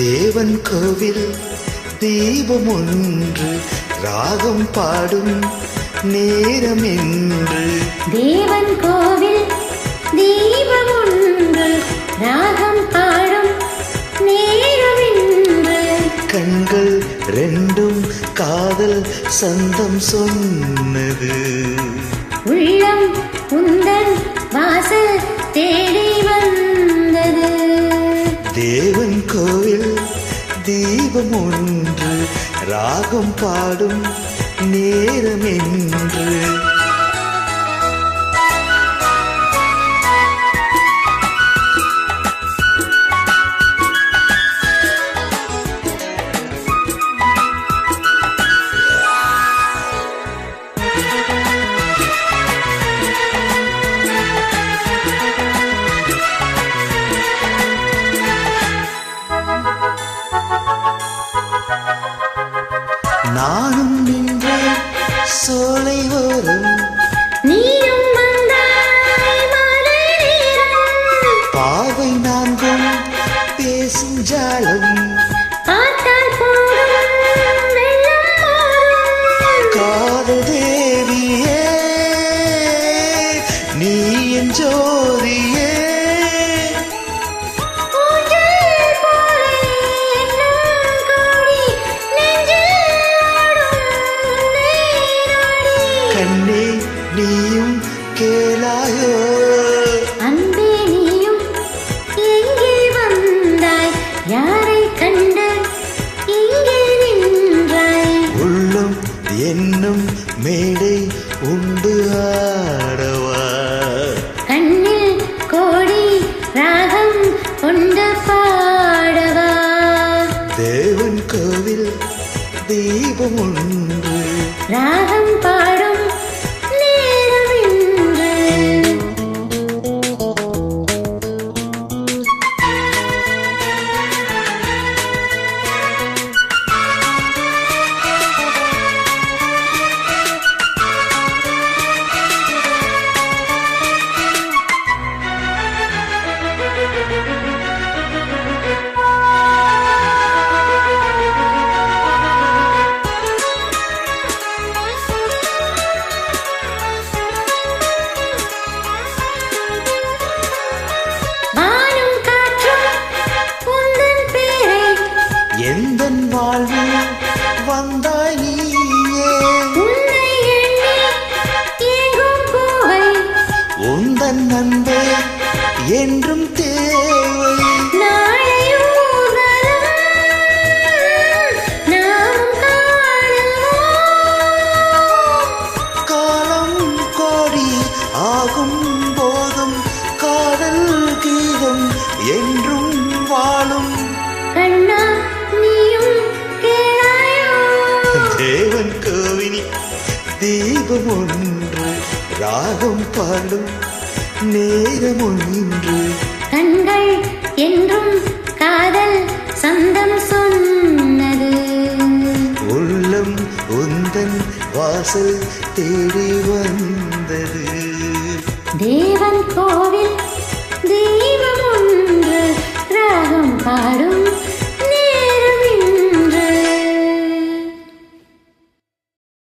தேவன் கோவில் தீபம் ஒன்று ராகம் பாடும் நேரம் என்று. தேவன் கோவில் தீபம் ஒன்று ராகம் பாடும் நேரம் என்று. கண்கள் ரெண்டும் காதல் சந்தம் சொன்னது. உள்ளம் உந்தன் வாசல் தேடி வந்தது. தேவன் கோவில் தீபம் ஒன்று ராகம் பாடும் நேரம் என்று. நானும் நின்ற சோலை ஓரம் நீயும் வந்தாய் மாலை நேரம். பாவை நான்கும் பேசும் ஜாலம் பார்த்தால் போதும் வெள்ளம் மாறும். காதல் தேவியே நீ என் ஜோதியே. ஊஞ்சல் போலே எண்ணம் கோடி நெஞ்சில் ஆடும் நேராடி. கண்ணே நீயும் கேளாயோ அன்பே நீயும் எங்கே வந்தாய்? யாரை கண்டு இங்கே நின்றாய்? உள்ளம் என்னும் மேடை உண்டு ஆடவா. கண்ணில் கோடி ராகம் கொண்டு பாடவா. தேவன் கோவில் தீபம் ஒன்று ராகம் பாடும் நேரம் இன்று. வானும் காற்றும் உந்தன் பேரை எந்தன் வாழ்வில் வந்தாய் நீயே. உன்னை எண்ணி ஏங்கும் பூவை உந்தன் அன்பே என்றும் தேவை. நாளை ஊர்வலம் நாம் காணுவோம். காலம் கோடி ஆகும் போதும் காதல் கீதம் என்றும் வாழும். கண்ணா நீயும் கேளாயோ? தேவன் கோவில் தீபம் ஒன்று ராகம் பாடும் நேரம் ஒன்று. கண்கள் என்றும் காதல் சந்தம் சொன்னது. உள்ளம் உந்தன் வாசல் தேடி வந்தது. தேவன் கோவில் தீபம்